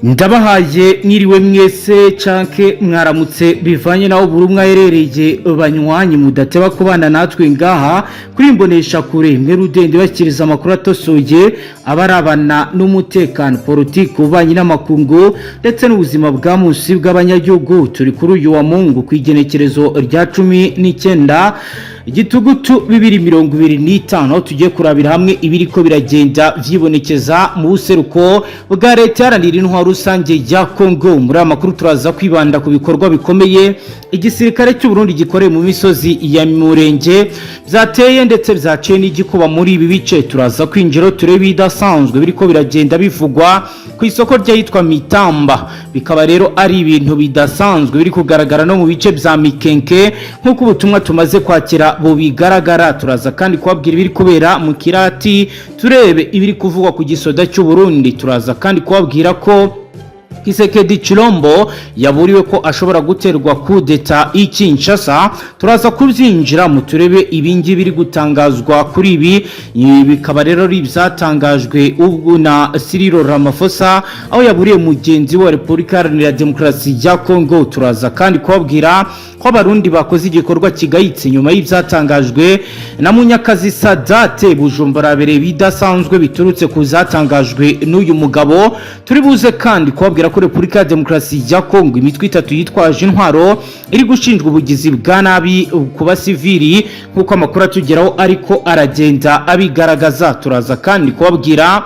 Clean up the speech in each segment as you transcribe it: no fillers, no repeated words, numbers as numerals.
Ndabahaye mwiriwe mwese canke mwaramutse bivanye naho buri umwe aherereye banywanyi mudateba kubana natwe ngaha kuri imbonesha kure mwe rudende bakiriza amakuru atosoye abarabana n'umutekano politique ubanye n'amakungu ndetse n'ubuzima bwa munsi bw'abanyagihugu turi kuri uyu wa Mungu kwigenekerezo rya 19 igitugutu 2025 tugiye kurabira hamwe ibiriko biragenda vyibonekeza mu buseruko bwa leta yaranira intwaro rusange ya Kongo. Muri amakuru turaza kwibanda ku bikorwa bikomeye igisirikare cy'u Burundi gikoreye mu misozi ya Murenge byateye ndetse byaciye n'igikuba muri ibi bice. Turaza kwinjira turebe idasanzwe biriko biragenda bivugwa ku isoko ryitwa Mitamba, bikaba rero ari ibintu bidasanzwe biri kugaragara no mu bice bya Mikenke nkuko ubutumwa tumaze kwakira bo bigaragara. Turaza kandi kubabwira ibiri kubera mu Kirati, turebe ibiri kuvugwa ku gisoda cy'u Burundi. Turaza kandi kubabwira ko Kisekedi Chilombo yaburiwe ko ashobora guterwa kudeta ikinshasa. Turaza kubyinjira mu turebe ibingi biri gutangazwa kuri ibi bikaba rero byatangajwe ubwo na Cyril Ramaphosa aho yaburiye mugenzi wa Repubulika Iharanira Demokarasi ya Kongo. Turaza kandi kubabwira ko abarundi bakoze igikorwa kigayitse nyuma y'ibyatangajwe na Munyakazi Sadate Bujumbura bere bidasanzwe biturutse kuzatangajwe n'uyu mugabo. Turi buze kandi kubabwira ko Repubulika ya Demokarasi ya Kongo imitwe itatu yitwaje intwaro iri gushinjwa ubugizi bwa nabi ku basivili nkuko amakuru atugeraho ariko aragenda abigaragaza. Turaza kandi kubabwira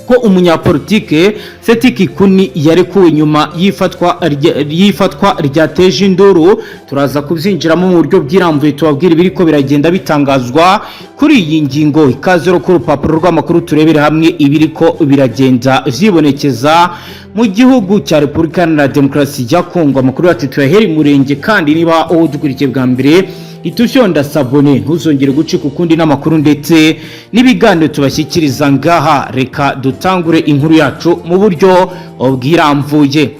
ko umunyapolitike Setiki Kuni yarekuwe nyuma yifatwa ryateje induru. Turaza kubyinjiramo mu buryo bwirambuye tubabwira ibiriko biragenda bitangazwa kuri iyi ngingo. Ikaze ku rupapuro rw'amakuru turebere hamwe ibiriko biragenda vyibonekeza mu gihugu cya Repubulika Iharanira Demokarasi ya Kongo. Amakuru yacu tuyaheri Murenge, kandi niba uwo dukurikiye bwa mbere itufyonda sabone ntuzongere gucika ukundi n'amakuru ndetse n'ibiganiro tubashyikiriza ngaha. Reka dutangure inkuru yacu mu buryo bwiramvuye.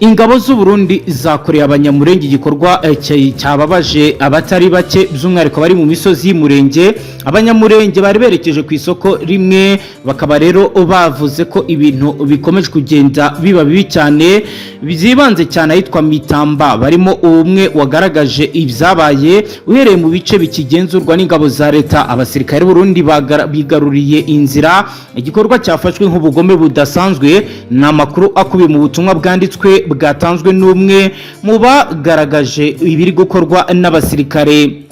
Ingabo z'u Burundi zakoreye abanyamurenge igikorwa cyababaje abatari bake by'umwihariko bari mu misozi y'Umurenge. Abanyamurenge bari berekeje ku isoko rimwe, bakaba rero bavuze ko ibintu bikomeje kugenda biba bibi cyane bizibanze cyane ahitwa Mitamba. Barimo umwe wagaragaje ibyabaye uhereye mu bice bikigenzurwa n'ingabo za leta. Abasirikare b'u Burundi bigaruriye inzira, igikorwa cyafashwe nk'ubugome budasanzwe. N'amakuru akubiye mu butumwa bwanditswe bwatanzwe n'umwe mu bagaragaje ibiri gukorwa n'abasirikare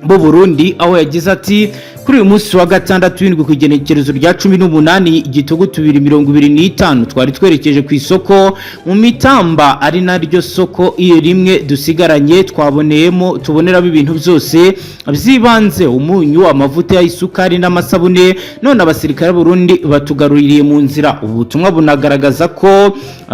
b'u Burundi, aho yagize ati kuri uyu munsi wa gatandatu w'indwi ku igenekerezo rya 18 igitugutu 2025 twari twerekeje ku isoko mu Mitamba, ari naryo soko iyo rimwe dusigaranye tuboneramo ibintu byose byibanze: umunyu, amavuta y'isukari n'amasabune. None abasirikare b'u Burundi batugaruriye mu nzira. Ubutumwa bunagaragaza ko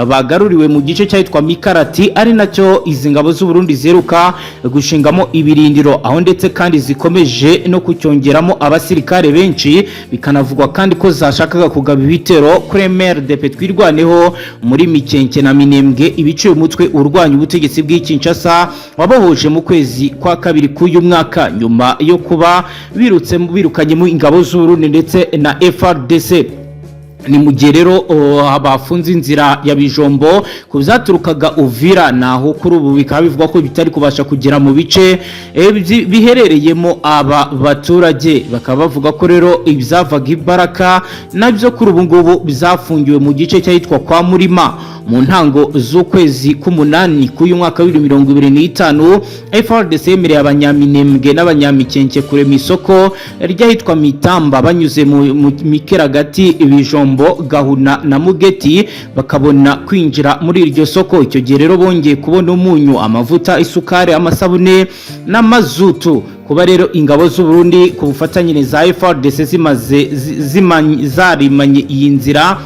bagaruriwe mu gice cyitwa Mikarati, ari nacyo izi ngabo z'u Burundi zeruka gushingamo ibirindiro, aho ndetse kandi zikomeje no kucyongeramo abasirikare benshi. Bikanavugwa kandi ko zashakaga kugaba ibitero kuri MRDP twirwaneho muri Mikenke na Minembwe, ibiciye umutwe urwanya ubutegetsi bw'ikinshasa wabohoje mu kwezi kwa kabiri k'uyu mwaka nyuma yo kuba birukanye mu ingabo z'u Burundi ndetse na FRDC. Ni mu gihe rero bafunze inzira ya Bijombo kuzaturukaga Uvira, naho kuri ubu bikaba bivugwa ko bitari kubasha kugera mu bice biherereyemo aba baturage. Bakaba bavuga ko rero ibyavaga Ibaraka nabyo kuri ubu ngubu bizafungiwe mu gice cyitwa kwa Murima. Mu ntango z'ukwezi k'umunani k'uyu mwaka wa 2025 FRDC yemereye abanyaminembwe n'abanyamikenke kurema isoko ryahitwa Mitamba banyuze mu Mikeragati, Bijombo, Gahuna na Mugeti, bakabona kwinjira muri iryo soko. Icyo gihe rero bongeye kubona umunyu, amavuta, isukari, amasabune n'amazutu. Kuba rero ingabo z'u Burundi ku bufatanye za FRDC zarimanye iyi nzira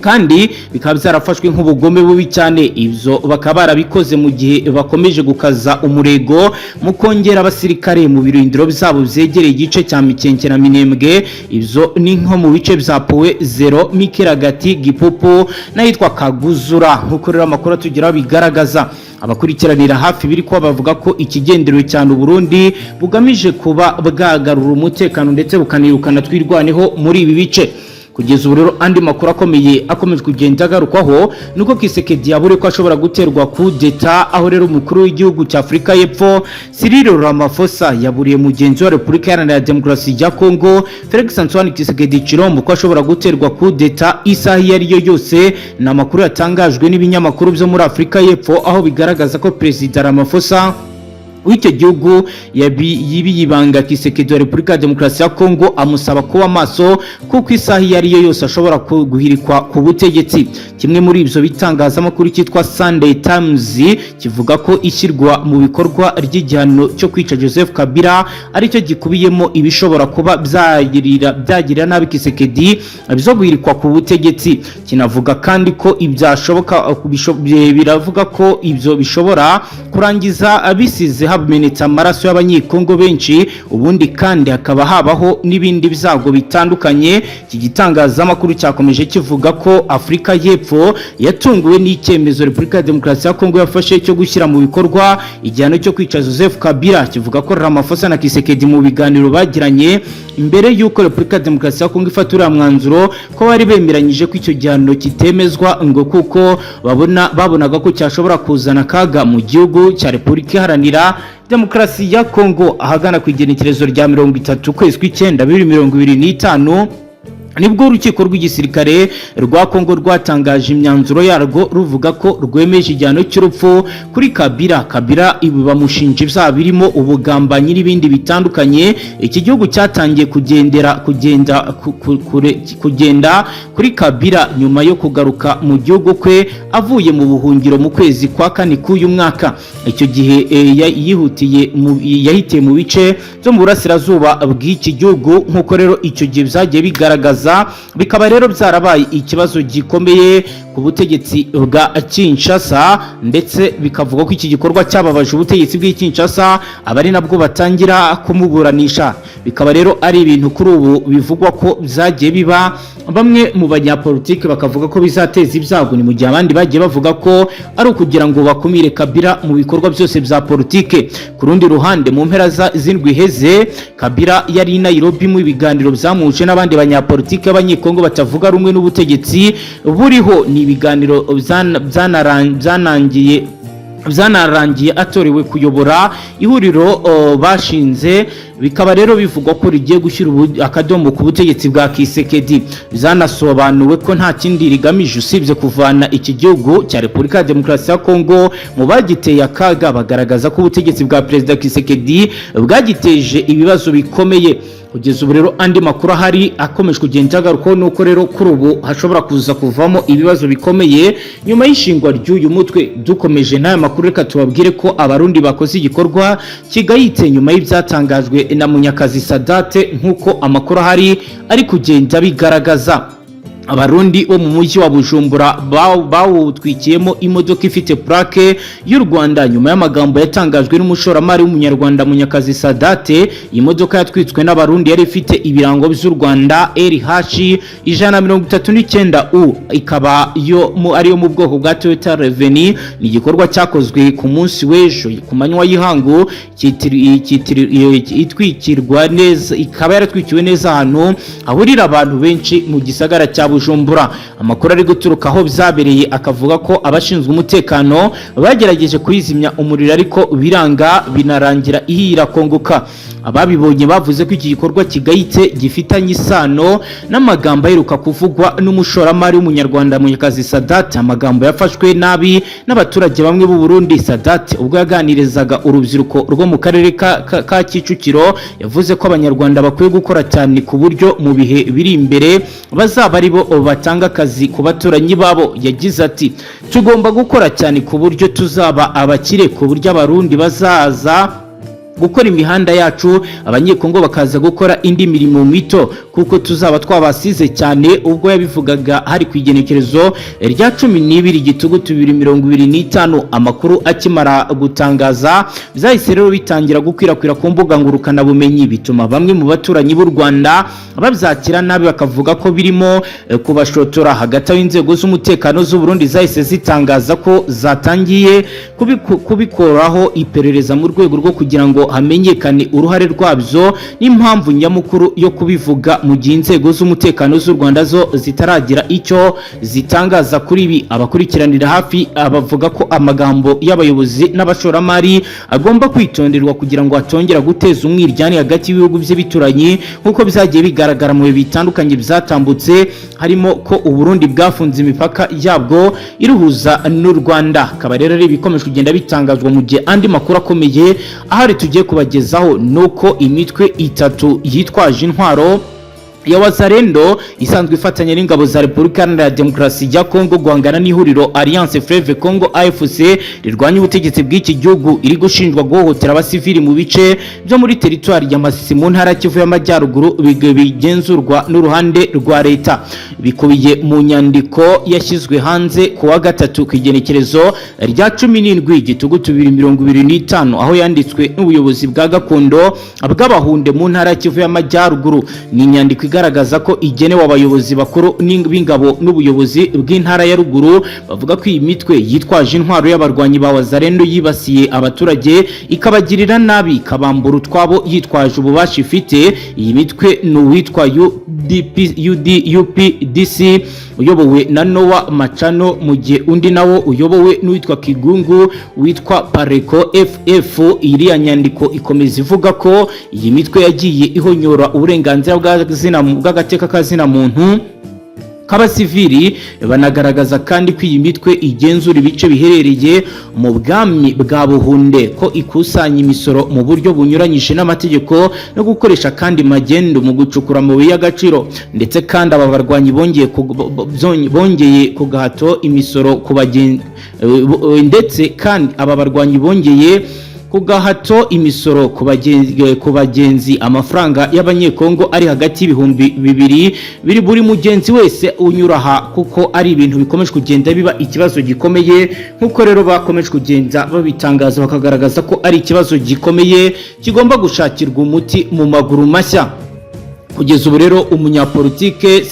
kandi bikaba byarafashwe nk'ubugome bubi cyane. Ibyo bakaba barabikoze mu gihe bakomeje gukaza umurego mu kongera abasirikare mu birindiro byabo byegereye igice cya Mikenke na Minembwe. Ibyo ni nko mu bice bya Powe 0, Mikeragati, Gipupu n'ahitwa Kaguzura nk'uko rero amakuru atugeraho bigaragaza. Abakurikiranira hafi biri ko bavuga ko ikigenderewe cyane u Burundi bugamije kuba bwagarura umutekano ndetse bukanirukana twirwaneho muri ibi bice. Kugeza ubu rero andi makuru akomeye akomeje kugenda agarukwaho nuko Kisekedi yabure ko ashobora guterwa kudeta, aho rero umukuru w'igihugu cya Afrika y'Epfo Cyril Ramaphosa yaburiye mugenzi wa Repubulika Iharanira Demokarasi ya Kongo Felix Antoine Kisekedi Chilombo ko ashobora guterwa kudeta isaha iyo ari yo yose. Na makuru yatangajwe n'ibinyamakuru byo muri Afrika y'Epfo aho bigaragaza ko Perezida Ramaphosa w'icyo gihugu yibanga Kisekedi wa Repubulika ya Demokarasi ya Kongo amusaba kuba maso kuko isaha iyo ari yo yose ashobora guhirikwa ku butegetsi. Kimwe muri ibyo bitangazamakuru cyitwa Sunday Times kivuga ko ishyirwa mu bikorwa ry'igihano cyo kwica Joseph Kabila aricyo gikubiyemo ibishobora kuba byagirira nabi Kisekedi bizo guhirikwa ku butegetsi. Kinavuga kandi ko ibyashoboka biravuga ko ibyo bishobora kurangiza abisize hamenetse amaraso y'abanyekongo benshi, ubundi kandi hakaba habaho n'ibindi bizago bitandukanye. Iki gitangazamakuru cyakomeje kivuga ko Afrika y'Epfo yatunguwe n'icyemezo Repubulika ya Demokarasi ya Kongo yafashe cyo gushyira mu bikorwa igihano cyo kwica Joseph Kabila. Kivuga ko Ramaphosa na Kisekedi mu biganiro bagiranye imbere y'uko Repubulika ya Demokarasi ya Kongo ifatura mwanzuro ko bari bemeranyije ko icyo gihano kitemezwa ngo kuko babonaga ko cyashobora kuzana kaga mu gihugu cya Repubulika Iharanira Demokarasi ya Kongo. Ahagana ku igenekerezo rya 30 kwezi kw'icyenda 2025 nibwo urukiko rw'igisirikare rwa Kongo rwatangaje imyanzuro yarwo ruvuga ko rwemeje igihano cy'urupfu kuri Kabila ibi bamushinja ibyaha birimo ubugambanyi n'ibindi bitandukanye. Iki gihugu cyatangiye kugenda kuri Kabila nyuma yo kugaruka mu gihugu kwe avuye mu buhungiro mu kwezi kwa kane k'uyu mwaka. Icyo gihe yahitiye mu bice byo mu burasirazuba bw'iki gihugu, nk'uko rero icyo gihe byagiye bigaragaza bikaba rero byarabaye ikibazo gikomeye ku butegetsi bwa Kinshasa, ndetse bikavuga ko iki gikorwa cyababaje ubutegetsi bw'i Kinshasa abari nabwo batangira kumuburanisha. Bikaba rero ari ibintu kuri ubu bivugwa ko byagiye biba, bamwe mu banyapolitike bakavuga ko bizateza ibyago, ni mu gihe abandi bagiye bavuga ko ari ukugira ngo bakumire Kabila mu bikorwa byose bya politike. Ku rundi ruhande mu mpera z'indwi iheze Kabila yari i Nairobi mu biganiro byamuje n'abandi banyapolitike b'abanyekongo batavuga rumwe n'ubutegetsi buriho. Ni ibiganiro byanarangiye atorewe kuyobora ihuriro bashinze. Bikaba rero bivugwa ko rigiye gushyira akadomo ku butegetsi bwa Kisekedi. Zanasobanuwe ko nta kindi rigamije usibye kuvana iki gihugu cya Repubulika ya Demokarasi ya Kongo mu bagiteye akaga. Bagaragaza ko ubutegetsi bwa Perezida Kisekedi bwagiteje ibibazo bikomeye. Kugeza ubu rero andi makuru ahari akomeje kugenda agarukaho nuko rero kuri ubu hashobora kuza kuvamo ibibazo bikomeye nyuma y'ishingwa ry'uyu mutwe. Dukomeje n'aya makuru, reka tubabwire ko abarundi bakoze igikorwa kigayitse nyuma y'ibyatangajwe na Munyakazi Sadate, nk'uko amakuru ahari ari kugenda bigaragaza. Abarundi bo mu mujyi wa Bujumbura bawutwikiyemo imodoka ifite plaque y'u Rwanda nyuma y'amagambo yatangajwe n'umushoramari w'umunyarwanda Munyakazi Sadate. Iyi modoka yatwitswe n'abarundi yari ifite ibirango by'u Rwanda RH139U, ikaba ariyo mu bwoko bwa Toyota Revenue. Ni igikorwa cyakozwe ku munsi w'ejo ku manywa y'ihangu, itwikirwa neza, ikaba yaratwikiwe neza ahantu hahurira abantu benshi mu gisagara cya Bujumbura. Amakuru ari guturuka aho byabereye akavuga ko abashinzwe umutekano bagerageje kuyizimya umuriro ariko biranga, binarangira ihira kongoka. Ababibonye bavuze ko iki gikorwa kigayitse gifitanye isano n'amagambo aheruka kuvugwa n'umushoramari w'umunyarwanda Munyakazi Sadate. Amagambo yafashwe nabi n'abaturage bamwe b'u Burundi. Sadate ubwo yaganirizaga urubyiruko rwo mu karere ka Kicukiro yavuze ko abanyarwanda bakwiye gukora cyane ku buryo mu bihe biri imbere bazaba ari bo batanga akazi ku baturanyi babo. Yagize ati tugomba gukora cyane ku buryo tuzaba abakire, ku buryo abarundi bazaza gukora imihanda yacu, abanyekongo bakaza gukora indi mirimo mito kuko tuzaba twabasize cyane. Ubwo yabivugaga hari ku igenekerezo rya 12 Gitugutu 2025. Amakuru akimara gutangaza byahise rero bitangira gukwirakwira ku mbuga ngurukana bumenyi, bituma bamwe mu baturanyi b'u Rwanda babyakira nabi, bakavuga ko birimo kubashotora. Hagati y'inzego z'umutekano z'u Burundi zahise zitangaza ko zatangiye kubikoraho iperereza mu rwego rwo kugira ngo hamenyekane uruhare rwabyo n'impamvu nyamukuru yo kubivuga mu gihe inzego z'umutekano z'u Rwanda zo zitaragira icyo zitangaza kuri ibi. Abakurikiranira hafi abavuga ko amagambo y'abayobozi n'abashoramari agomba kwitonderwa kugira ngo atongera guteza umwiryane hagati y'ibihugu by'ibituranyi nk'uko byagiye bigaragara mu bihe bitandukanye byatambutse, harimo ko Uburundi bwafunze imipaka yabwo iruhuza n'u Rwanda. Akaba rero ari ibikomeje kugenda bitangazwa mu gihe andi makuru akomeye ahari tugiye kubagezaho nuko imitwe itatu yitwaje intwaro ya Wazalendo isanzwe ifatanya n'ingabo za Repubulika Iharanira Demokarasi ya Kongo guhangana n'ihuriro Alliance Fleuve Congo AFC rirwanya ubutegetsi bw'iki gihugu iri gushinjwa guhohotera abasivili mu bice byo muri teritwari ya Masisi mu ntara Kivu y'Amajyaruguru bigenzurwa n'uruhande rwa leta. Bikubiye mu nyandiko yashyizwe hanze ku wa gatatu ku igenekerezo rya 17 Gitugutu 2025 aho yanditswe n'ubuyobozi bwa gakondo bw'abahunde mu ntara Kivu y'Amajyaruguru. Ni inyandiko igaragaza ko igenewe abayobozi bakuru b'ingabo n'ubuyobozi bw'intara ya ruguru bavuga ko iyi mitwe yitwaje intwaro y'abarwanyi ba Wazalendo yibasiye abaturage ikabagirira nabi ikabambura utwabo yitwaje ububasha ifite. Iyi mitwe ni uwitwa UPDC uyobowe na Noah Machano, mu gihe undi nawo uyobowe n'uwitwa Kigungu witwa Pareko FF. Iriya nyandiko ikomeza ivuga ko iyi mitwe yagiye ihonyora uburenganzira bw'agateka kazina muntu k'abasivili. Banagaragaza kandi ko iyi mitwe igenzura ibice biherereye mu bwami bwa Buhunde, ko ikusanya imisoro mu buryo bunyuranyije n'amategeko no gukoresha kandi magendo mu gucukura amabuye y'agaciro, ndetse kandi aba barwanyi bongeye ku gahato imisoro ku bagenzi, ndetse kandi aba barwanyi bongeye kugahato imisoro ku bagenzi amafaranga y'abanyekongo ari hagati y'ibihumbi 2 biri buri mugenzi wese unyuraha, kuko ari ibintu bikomeje kugenda biba ikibazo gikomeye. Nkuko rero bakomeje kugenda babitangaza bakagaragaza ko ari ikibazo gikomeye kigomba gushakirwa umuti mu maguru mashya. Kugeza ubu rero umunyapolitike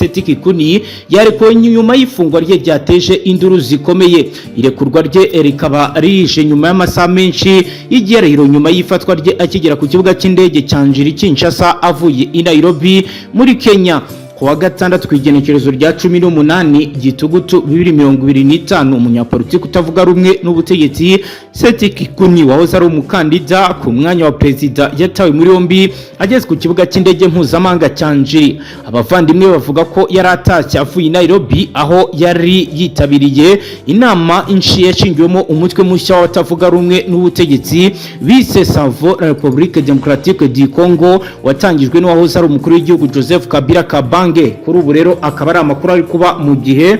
Kuri yarekuwe nyuma y'ifungwa rye ryateje induru zikomeye. Irekurwa rye rikaba rije nyuma y'amasaha menshi y'igerero nyuma y'ifatwa rye akigera ku kibuga cy'indege cya Njiri Kinshasa avuye i Nairobi muri Kenya. Kuwa gatandatu ku igenekerezo rya 18 Gitugutu 2025 umunyapolitiki utavuga rumwe n'ubutegetsi Kuri wahoze ari umukandida ku mwanya wa perezida yatawe muri yombi ageze ku kibuga cy'indege mpuzamahanga cya Njiri. Abavandimwe bavuga ko yari atashye avuye i Nairobi aho yari yitabiriye inama yashingiwemo umutwe mushya w'abatavuga rumwe n'ubutegetsi bise Savo la République démocratique du Congo watangijwe n'uwahoze ari umukuru w'igihugu Joseph Kabila Kabange. Kuri ubu rero akaba ari amakuru ari kuba mu gihe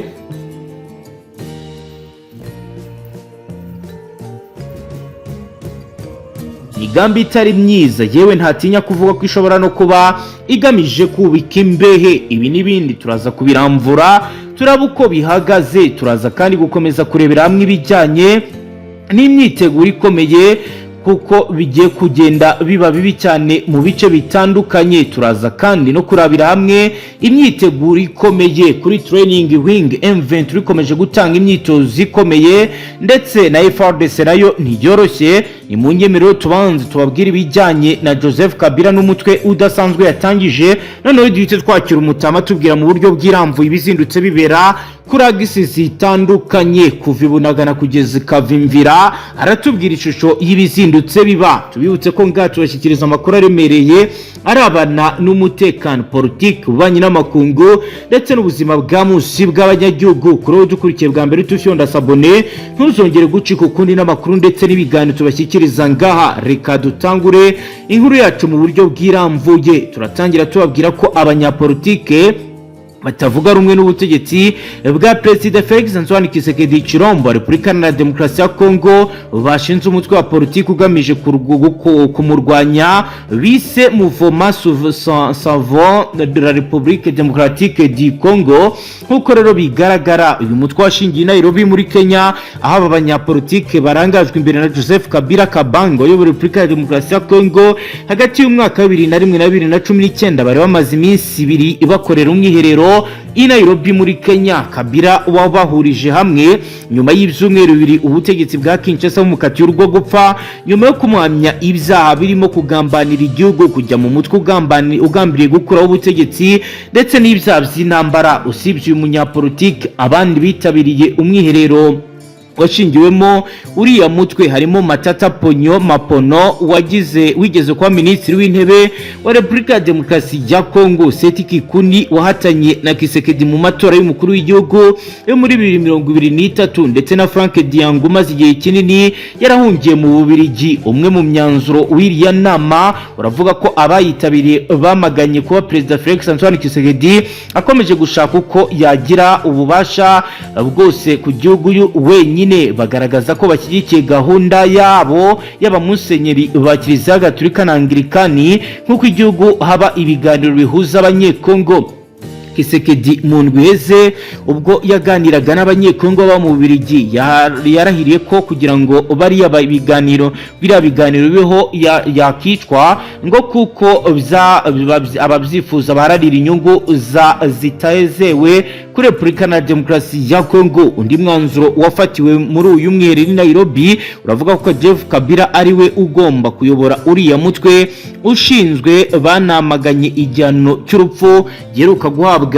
imigambi itari myiza yewe ntatinya kuvuga ko ishobora no kuba igamije kubika imbehe. Ibi n'ibindi turaza kubiramvura turaba uko bihagaze, turaza kandi gukomeza kurebera hamwe ibijyanye n'imyiteguro ikomeye kuko bigiye kugenda biba bibi cyane mu bice bitandukanye. Turaza kandi no kurabira hamwe imyiteguro ikomeye kuri training wing M23 ikomeje gutanga imyitozo ikomeye, ndetse na FARDC nayo ntibyoroshye. Ni mu nyemerero tubanze tubabwira ibijyanye na Joseph Kabila n'umutwe udasanzwe yatangije, noneho duhite twakira umutama tubwira mu buryo bw'iramvuye ibizindutse bibera kuri agisi zitandukanye kuva ibunagana kugeza Kavimvira. Aratubwira ishusho y'ibizindutse biba. Tubibutse ko ngacu bashyikiriza amakuru aremereye arabana n'umutekano, politiki, ububanyi n'amakungu ndetse n'ubuzima bwa munsi bw'abanyagihugu. Kuri ubu dukurikiye bwa mbere tufyonda sabone ntuzongere gucika ukundi n'amakuru ndetse n'ibiganiro tubashyikiriza ngaha. Reka dutangure inkuru yacu mu buryo bw'iramvuye. Turatangira tubabwira ko abanyapolitike batavuga rumwe n'ubutegetsi bwa Perezida Felix Antoine Tshisekedi Chilombo Repubulika Iharanira Demokarasi ya Kongo bashinze umutwe wa politiki ugamije kumurwanya bise Mouvement Savant de la République démocratique du Congo. Nkuko rero bigaragara uyu mutwe washingiye Nairobi muri Kenya, aho aba banyapolitike barangajwe imbere na Joseph Kabila Kabange uyobora Repubulika ya Demokarasi ya Kongo hagati y'umwaka 2001 na 2019 bari bamaze iminsi 2 bakorera umwiherero biganiro i Nairobi muri Kenya. Kabila wabahurije hamwe nyuma y'ibyumweru bibiri ubutegetsi bwa Kinshasa bumukatiye urwo gupfa nyuma yo kumuhamya ibyaha birimo kugambanira igihugu, kujya mu mutwe ugambiriye gukuraho ubutegetsi ndetse n'ibyaha by'intambara. Usibye uyu munyapolitike, abandi bitabiriye umwiherero washingiwemo uriya mutwe harimo Matata Ponyo Mapono wigeze kuba minisitiri w'intebe wa Repubulika ya Demokarasi ya Kongo, Seti Kikuni wahatanye na Kisekedi mu matora y'umukuru w'igihugu yo muri 2023, ndetse na Frank Diango umaze igihe kinini yarahungiye mu Bubiligi. Umwe mu myanzuro w'iriya nama uravuga ko abayitabiriye bamaganye kuba Perezida Felix Antoine Kisekedi akomeje gushaka uko yagira ububasha bwose ku gihugu wenyine. Bagaragaza ko bashyigikiye gahunda yabo y'abamusenyeri ba Kiliziya Gatolika na Anglikani nk'uko igihugu haba ibiganiro bihuza abanyekongo. Kisekedi mu ndwi iheze ubwo yaganiraga n'abanyekongo baba mu Bubiligi yarahiriye ko kugira ngo biriya biganiro bibeho yakicwa ngo kuko ababyifuza bahararira inyungu zitazewe kuri Repubulika na Demokarasi ya Kongo. Undi mwanzuro wafatiwe muri uyu mwiherero i Nairobi uravuga ko Jeff Kabila ariwe ugomba kuyobora uriya mutwe ushinzwe. Banamaganye igihano cy'urupfu giheruka guhabwa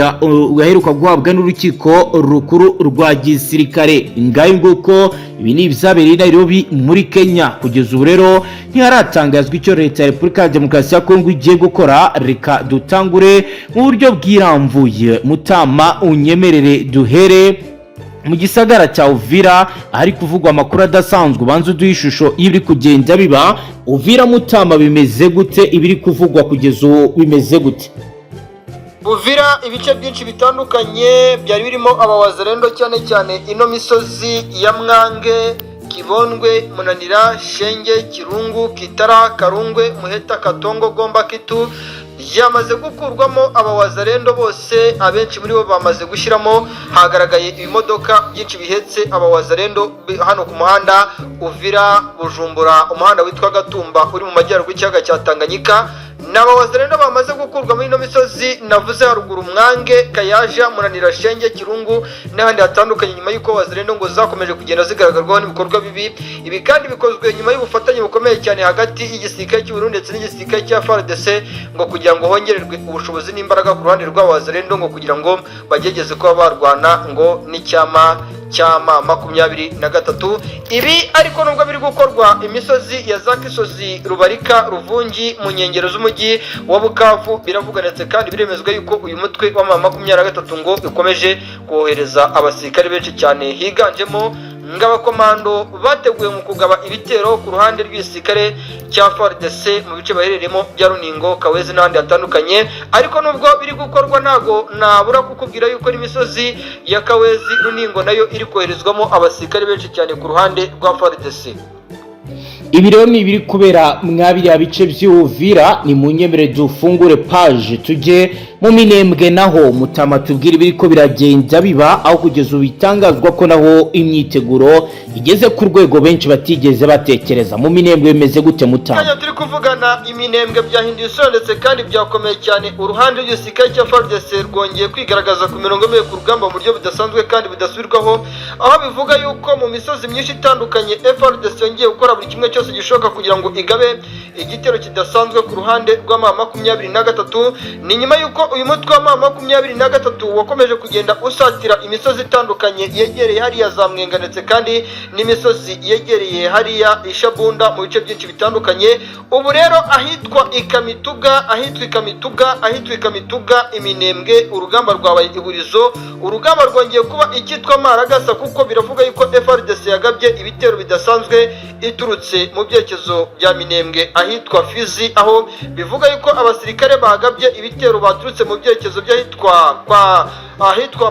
n'urukiko rukuru rwa gisirikare. Ngayo nguko ibi ni ibyabereye i Nairobi muri Kenya. Kugeza ubu rero ntiharatangazwa icyo leta ya Repubulika ya Demokarasi ya Kongo igiye gukora. Reka dutangure mu buryo bwirambuye. Mutama unyemerere duhere mu gisagara cya Uvira ahari kuvugwa amakuru adasanzwe. Banza uduhe ishusho y'ibiri kugenda biba Uvira. Mutama bimeze gute? Ibiri kuvugwa kugeza ubu bimeze gute? Uvira ibice byinshi bitandukanye byari birimo abawazarendo cyane cyane ino misozi ya Mwange, Kibondwe, Munanira, Shenge, Kirungu, Kitara, Karungwe, Muheta, Katongo, Gomba, Kitu yamaze gukurwamo abawazarendo bose. Abenshi muri bo bamaze gushyiramo. Hagaragaye ibimodoka byinshi bihetse abawazarendo hano ku muhanda Uvira Bujumbura, umuhanda witwa Gatumba uri mu majyaruguru y'ikiyaga cya Tanganyika. N'abawazarendo bamaze gukurwa muri ino misozi navuze haruguru, Mwange, Kayaja, Munanira, Shenge, Kirungu n'ahandi hatandukanye, nyuma y'uko abawazarendo ngo zakomeje kugenda zigaragarwaho n'ibikorwa bibi. Ibi kandi bikozwe nyuma y'ubufatanye bukomeye cyane hagati y'igisirikare cy'u Burundi ndetse n'igisirikare cya FARDC ngo kugira ngo hongererwe ubushobozi n'imbaraga ku ruhande rw'abawazarendo ngo kugira ngo bagegeze kuba barwana ngo n'icyama cyama 23. Ibi ariko nubwo biri gukorwa imisozi ya za Kisozi, Rubarika, Ruvungi mu nkengero z'umujyi wa Bukavu biravuga ndetse kandi biremezwa yuko uyu mutwe wa 23 ngo ukomeje kohereza abasirikare benshi cyane higanjemo ng'abakomando bateguye mu kugaba ibitero ku ruhande rw'igisirikare cya FARDC mu bice bahereremo bya Runingo, Kawezi n'ahandi hatandukanye. Ariko nubwo biri gukorwa ntago nabura kukubwira yuko imisozi ya Kawezi, Runingo nayo iri koherezwamo abasirikare benshi cyane ku ruhande rwa FARDC. Ibi rero ni ibiri kubera mwabiriya bice by'Uvira. Ni mu nyemere dufungure page tujye mu Minembwe naho Mutama tubwira ibiri ko biragenda biba, aho kugeza ubitangazwa ko naho imyiteguro igeze ku rwego benshi batigeze batekereza. Mu Minembwe bimeze gute Mutama? Kanya turi kuvugana Iminembwe byahinduye isura ndetse kandi byakomeye cyane. Uruhande rw'igisirikare cya FARDC rwongeye kwigaragaza ku mirongo imwe ku rugamba mu buryo budasanzwe kandi budasubirwaho, aho bivuga yuko mu misozi myinshi itandukanye FARDC yongeye gukora buri kimwe cyose gishoboka kugira ngo igabe igitero kidasanzwe ku ruhande rwa 23. Ni nyuma yuko uyu mutwe wa 23 wakomeje kugenda usatira imisozi itandukanye yegereye hariya za Mwenga ndetse kandi n'imisozi yegereye hariya Ishabunda mu bice byinshi bitandukanye. Ubu rero ahitwa Ikamituga, Iminembwe urugamba rwabaye ihurizo. Urugamba rwongeye kuba ikitwa Maragasa kuko biravuga yuko FARDC yagabye ibitero bidasanzwe iturutse mu byerekezo bya Minembwe ahitwa Fizi, aho bivuga yuko abasirikare bagabye ibitero baturutse mu byerekezo by'ahitwa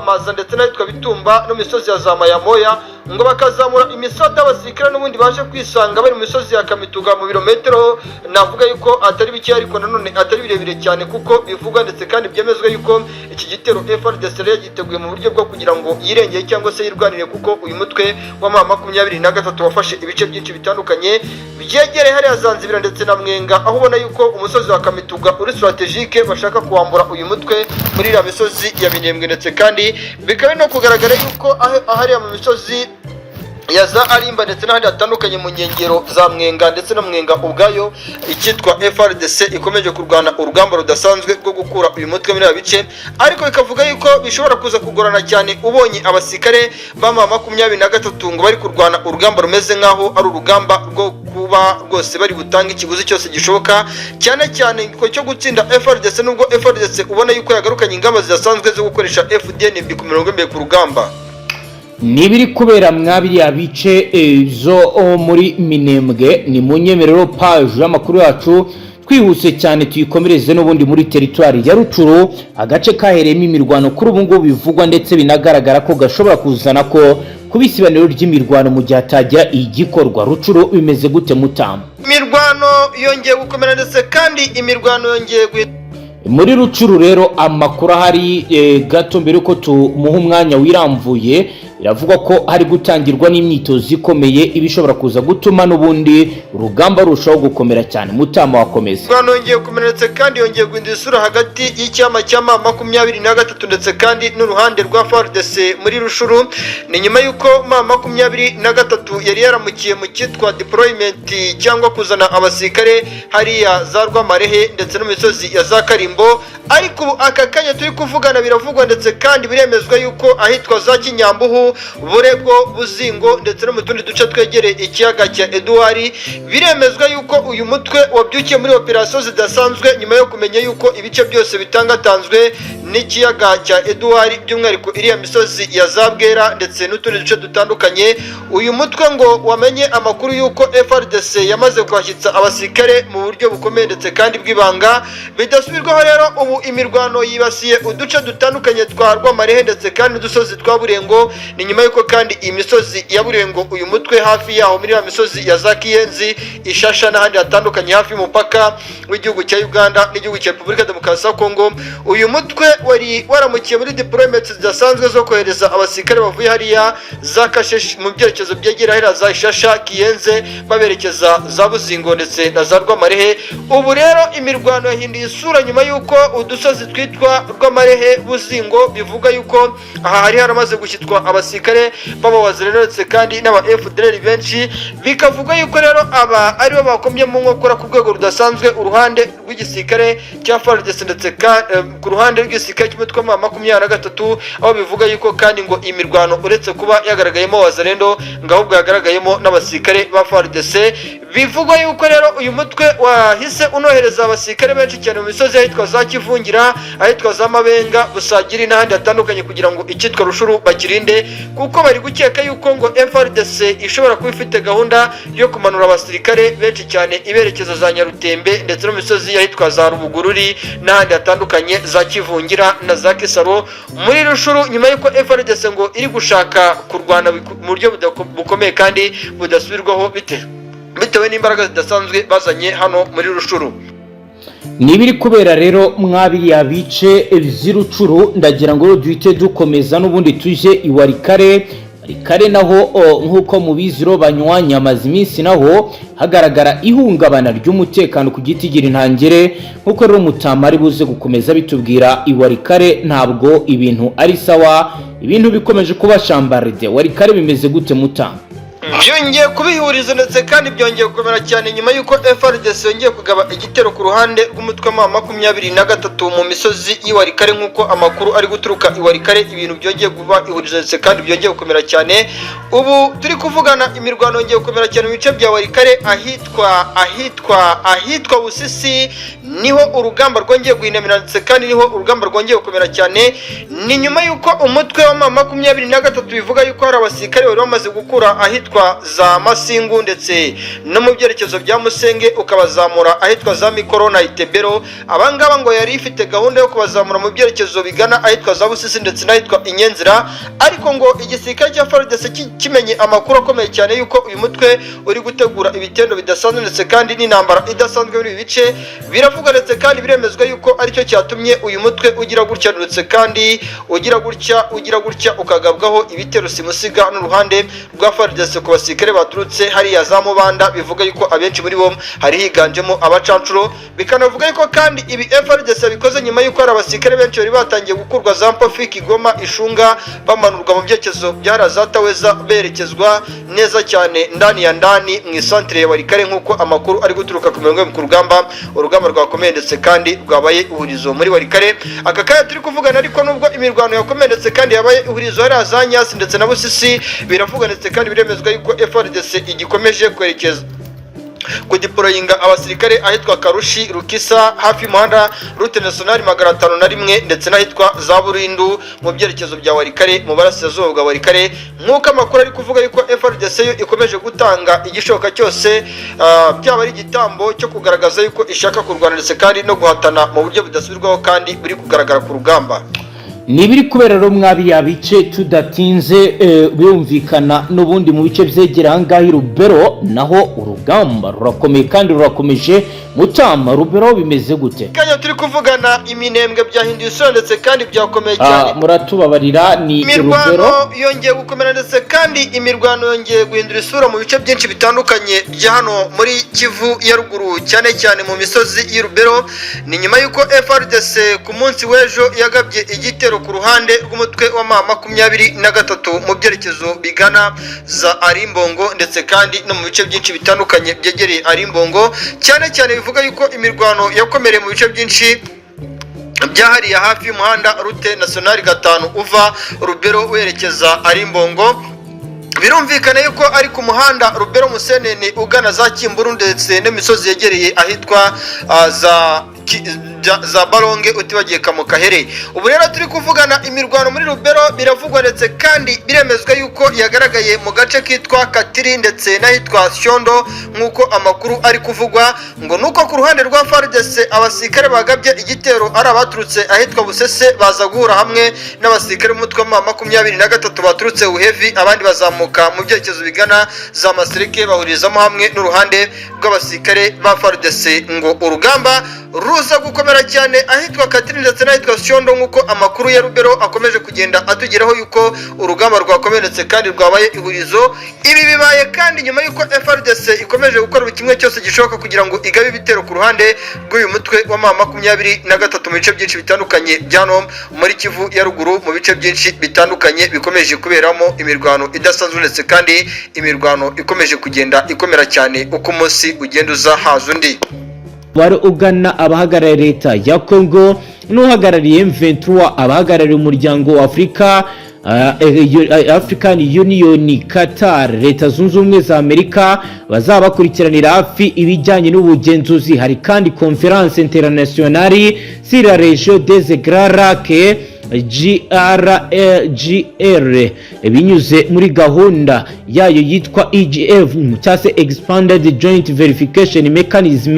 Maza ndetse n'ahitwa Bitumba no misozi ya za Mayamoya ngo bakazamura kwambura imisozi y'abasirikare n'ubundi baje kwisanga bari mu misozi ya Kamituga mu birometero navuga yuko atari bike ariko nanone atari birebire cyane kuko bivugwa ndetse kandi byemezwa yuko iki gitero FARDC yagiteguye mu buryo bwo kugira ngo yirengeye cyangwa se yirwanire kuko uyu mutwe wa M23 wafashe ibice byinshi bitandukanye byegereye hariya Zanzibar ndetse na Mwenga, aho ubona yuko umusozi wa Kamituga uri strategique bashaka kuwambura uyu mutwe muri iriya misozi ya Minembwe, ndetse kandi bikaba no kugaragara yuko ahariya mu misozi ya za Arimba ndetse n'ahandi hatandukanye mu nkengero za Mwenga ndetse no Mwenga ubwayo icyitwa FARDC ikomeje kurwana urugamba rudasanzwe rwo gukura uyu mutwe muri bice, ariko bikavuga yuko bishobora kuza kugorana cyane ubonye abasirikare ba M23 ngo bari kurwana urugamba rumeze nkaho ari urugamba rwo kuba rwose bari butanga ikiguzi cyose gishoboka, cyane cyane ko cyo gutsinda FARDC, nubwo FARDC ubona yuko yagarukanye ingamba zidasanzwe zo gukoresha Fdnb ku mirongo imbere ku rugamba. Nibiri kubera mwabiriya bice zo muri Minembwe ni mu nyemerero page y'amakuru yacu twihuse cyane tuyikomereze n'ubundi muri territoire ya Rucuru, agace kahereyemo imirwano kuri ubu ngubu bivugwa ndetse binagaragara ko gashobora kuzana ko kubisibaniro ry'imirwano mu gihe hatagira igikorwa. Rucuru bimeze gute Mutamba? Imirwano yongeye gukomera ndetse kandi imirwano yongeye muri Rucuru rero amakuru ahari gato mbere ko tumuha umwanya wiramvuye iravuga ko hari gutangirwa n'imyitozo ikomeye ibishobora kuza gutuma n'ubundi urugamba rushaho gukomera cyane. Mutama wakomeza. Rwanda yongeye kumenetse kandi yongeye guhindura isura hagati y'icyama cyama 23 ndetse kandi n'uruhande rwa FARDC muri Rushuru, ni nyuma yuko mama 23 yari yaramukiye mu cyitwa deployment cyangwa kuzana abasirikare hariya za Rwamarehe ndetse no misozi ya za Karimbo, ariko aka kanya turi kuvugana biravugwa ndetse kandi biremezwa yuko ahitwa za Kinyambuhu, Burego, Buzingo ndetse no mu tundi duce twegereye ikiyaga cya Edouard biremezwa yuko uyu mutwe wabyukiye muri operation zidasanzwe nyuma yo kumenya yuko ibice byose bitangatanzwe n'ikiyaga cya Edouard by'umwihariko iriya misozi ya Zabwera ndetse n'utundi duce dutandukanye. Uyu mutwe ngo wamenye amakuru yuko FARDC yamaze kwashyitsa abasirikare mu buryo bukomeye ndetse kandi bw'ibanga bidasubirwaho. Rero ubu imirwano yibasiye uduce dutandukanye twa Rwamarehe ndetse kandi n'udusozi twa Burengo, ni nyuma yuko kandi iyi misozi ya Burengo uyu mutwe hafi yaho muri ya misozi ya za Kiyenzi, Ishasha n'ahandi hatandukanye hafi y'umupaka w'igihugu cya Uganda n'igihugu cya Repubulika Demokarasi ya Kongo, uyu mutwe wari waramukiye muri deployment zidasanzwe zo kohereza abasirikare bavuye hariya za Kashesh mu byerekezo byegera hera za Ishasha, Kiyenze baberekeza za Buzingo ndetse na za Rwamarehe. Ubu rero imirwano yahinduye isura nyuma yuko udusozi twitwa Rwamarehe, Buzingo bivuga yuko aha hari haramaze gushyitwa abasirikare b'abawaziretse kandi n'aba FDLR benshi, bikavuga yuko rero aba ari bo bakomye mu nkokora ku rwego rudasanzwe uruhande rw'igisirikare cya FARDC ndetse ku ruhande rw'igisirikare cy'umutwe wa 23, aho bivuga yuko kandi ngo imirwano uretse kuba yagaragayemo wazarendo ngahubwo yagaragayemo n'abasirikare ba FARDC. Bivugwa yuko rero uyu mutwe wahise unohereza abasirikare benshi cyane mu misozi ahitwa za Kivungira, ahitwa za Mabenga, Busagiri n'ahandi hatandukanye kugira ngo icyitwa Rushuru bakirinde, kuko bari gukeka yuko ngo FARDC ishobora kuba ifite gahunda yo kumanura abasirikare benshi cyane iberekeza za Nyarutembe ndetse no misozi ahitwa za Rubugururi n'ahandi hatandukanye za Kivungira na za Kisaro muri Rushuru, nyuma yuko FARDC ngo iri gushaka kurwana mu buryo bukomeye kandi budasubirwaho bitewe n'imbaraga zidasanzwe bazanye hano muri Rushuru. Nibiri kubera rero mwabiriya bice vy'Urucuru, ndagira ngo duhite dukomeza n'ubundi tuje iwarikare naho nkuko mubiziro banywanya amazi iminsi naho hagaragara ihungabana ry'umutekano ku giti gira intangere, nkuko rero Mutama ari buze gukomeza bitubwira iwarikare ntabwo ibintu ari sawa, ibintu bikomeje kuba chambarde. Warikare bimeze gute Mutama? Byongeye kubihuriza ndetse kandi byongeye gukomera cyane nyuma yuko FARDC yongeye kugaba igitero ku ruhande rw'umutwe wa 23 mu misozi y'Iwarikare, nkuko amakuru ari guturuka Iwarikare ibintu byongeye kuba ihuriza ndetse kandi byongeye gukomera cyane. Ubu turi kuvugana imirwano yongeye gukomera cyane mu bice bya Warikare ahitwa Busisi, niho urugamba rwongeye guhinamira ndetse kandi niho urugamba rwongeye gukomera cyane. Ni nyuma yuko umutwe wa 23 bivuga yuko hari abasirikare bari bamaze gukura ahitwa ahitwa za Masingu ndetse no mu byerekezo bya Musenge ukabazamura ahitwa za Mikoro na Itebero. Abangaba ngo yari ifite gahunda yo kubazamura mu byerekezo bigana ahitwa za Busisi ndetse n'ahitwa Inyenzira, ariko ngo igisirikare cya FARDC kimenye amakuru akomeye cyane yuko uyu mutwe uri gutegura ibitendo bidasanzwe ndetse kandi n'intambara idasanzwe muri ibi bice. Biravuga ndetse kandi biremezwa yuko aricyo cyatumye uyu mutwe ugira gutya ndetse kandi ugira gutya ukagabwaho ibitero simusiga n'uruhande rwa FARDC ku basirikare baturutse hariya za Mubanda. Bivuga yuko abenshi muri bo hari higanjemo abacancuro, bikanavuga yuko kandi ibi FARDC bikoze nyuma yuko hari abasirikare benshi bari batangiye gukurwa za Mpofi, Kigoma, Ishunga bamanurwa mu byerekezo byara za Taweza berekezwa neza cyane ndani ya ndani mu isantere ya Warikare, nk'uko amakuru ari guturuka ku mirongo ku rugamba. Urugamba rwakomeye ndetse kandi rwabaye ihurizo muri Warikare. Aka kaya turi kuvugana, ariko nubwo imirwano yakomeye ndetse kandi yabaye ihurizo hari za Nyasi ndetse na Busisi, biravuga ndetse kandi biremezwa yuko FARDC igikomeje kwerekeza kudiployinga abasirikare ahitwa Karushi, Rukisa hafi y'umuhanda route nationale 501 ndetse n'ahitwa za Burindu mu byerekezo bya Warikare mu barasirazuba bwa Warikare. Nk'uko amakuru ari kuvuga yuko FARDC yo ikomeje gutanga igishoboka cyose, byaba ari igitambo cyo kugaragaza yuko ishaka kurwana ndetse kandi no guhatana mu buryo budasubirwaho kandi buri kugaragara ku rugamba. Nibiri kubera rero mwabiya bice tudatinze byumvikana n'ubundi mu bice byegera hangaho Rubero, naho urugamba rurakomeye kandi rurakomeje. Mutama, Rubero bimeze gute? Kanya turi kuvugana iminembwe byahinduye isura ndetse kandi byakomeye cyane. Muratubabarira ni Rubero yongeye gukomera ndetse kandi imirwano yongeye guhindura isura mu bice byinshi bitandukanye bya hano muri Kivu ya ruguru, cyane cyane mu misozi y'Rubero. Ni nyuma yuko FARDC ku munsi w'ejo yagabye igitero ku ruhande rw'umutwe wa M23 mu byerekezo bigana za Arimbongo ndetse kandi no mu bice byinshi bitandukanye byegereye Arimbongo. Cyane cyane bivuga yuko imirwano yakomereye mu bice byinshi byahariye hafi y'umuhanda route nationale 5 uva Rubero werekeza Arimbongo. Birumvikana yuko ari ku muhanda Rubero Musenene ugana za Kimburu ndetse n'imisozi yegereye ahitwa za Baronge utibagiye Kamukahere. Ubu rero turi kuvugana imirwano muri Rubero, biravugwa ndetse kandi biremezwa yuko yagaragaye mu gace kitwa Katiri ndetse n'ahitwa Shondo. Nk'uko amakuru ari kuvugwa ngo nuko ku ruhande rwa FARDC abasirikare bagabye igitero ari abaturutse ahitwa Busese baza guhura hamwe n'abasirikare b'umutwe wa M23 baturutse Uhevi, abandi bazamuka mu byerekezo bigana za Masireke bahurizamo hamwe n'uruhande rw'abasirikare ba FARDC. Ngo urugamba ruza gukomera cyane ahitwa Katiri ndetse n'ahitwa Shondo, nk'uko amakuru ya Rubero akomeje kugenda atugeraho yuko urugamba rwakomeretse kandi rwabaye ihurizo. Ibi bibaye kandi nyuma yuko FARDC ikomeje gukora buri kimwe cyose gishoboka kugira ngo igabe ibitero ku ruhande rw'uyu mutwe wa M23 mu bice byinshi bitandukanye bya no muri Kivu ya ruguru, mu bice byinshi bitandukanye bikomeje kuberamo imirwano idasanzwe ndetse kandi imirwano ikomeje kugenda ikomera cyane uko umunsi ugenda uza haza undi. Wari ugana abahagarariye leta ya Congo n'uhagarariye M23, abahagarariye umuryango wa African Union, Qatar, Leta Zunze Ubumwe za Amerika bazaba bakurikiranira hafi ibijyanye n'ubugenzuzi. Hari kandi conference internationale sur la région des Grands Lacs GR binyuze muri gahunda yayo yitwa EGF cyangwa se Expanded Joint Verification Mechanism,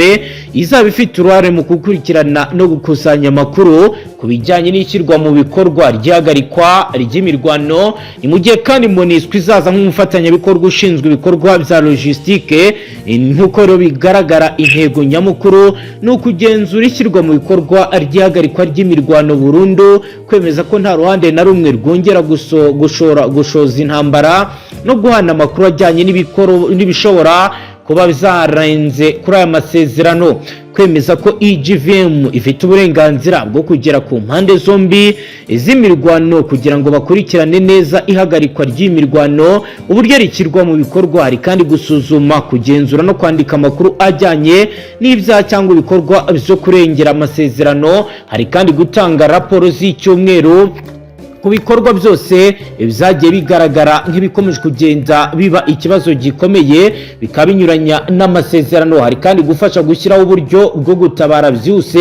izaba ifite uruhare mu gukurikirana no gukusanya amakuru ku bijyanye n'ishyirwa mu bikorwa ry'ihagarikwa ry'imirwano. Ni mu gihe kandi MONUSCO izaza nk'umufatanyabikorwa ushinzwe ibikorwa bya logistique. Nk'uko rero bigaragara, intego nyamukuru ni ukugenzura ishyirwa mu bikorwa ry'ihagarikwa ry'imirwano burundu, kwemeza ko nta ruhande na rumwe rwongera gushoza intambara no guhana amakuru ajyanye n'ibishobora kuba bizarenze kuri aya masezerano, kwemeza ko EGVM ifite uburenganzira bwo kugera ku mpande zombi z'imirwano kugira ngo bakurikirane neza ihagarikwa ry'imirwano, uburyo rishyirwa mu bikorwa. Hari kandi gusuzuma, kugenzura no kwandika amakuru ajyanye n'ibyaha cyangwa ibikorwa byo kurengera amasezerano. Hari kandi gutanga raporo z'icyumweru ku bikorwa byose byagiye bigaragara nk'ibikomeje kugenda biba ikibazo gikomeye bikaba binyuranya n'amasezerano. Hari kandi gufasha gushyiraho uburyo bwo gutabara byose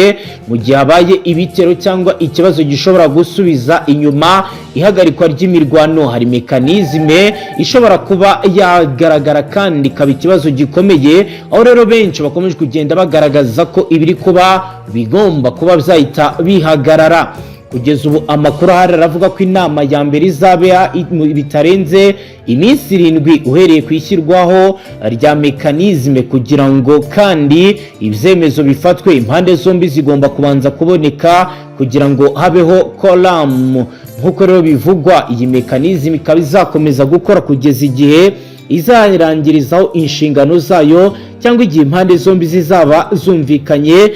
mu gihe habaye ibitero cyangwa ikibazo gishobora gusubiza inyuma ihagarikwa ry'imirwano. Hari mekanizme ishobora kuba yagaragara kandi ikaba ikibazo gikomeye, aho rero benshi bakomeje kugenda bagaragaza ko ibiri kuba bigomba kuba byahita bihagarara. Kugeza ubu amakuru ahari aravuga ko inama ya mbere izaba bitarenze iminsi 7 uhereye ku ishyirwaho rya mekanizme, kugira ngo kandi ibyemezo bifatwe impande zombi zigomba kubanza kuboneka kugira ngo habeho kolam. Nk'uko rero bivugwa, iyi mekanizme ikaba izakomeza gukora kugeza igihe izarangirizaho inshingano zayo cyangwa igihe impande zombi zizaba zumvikanye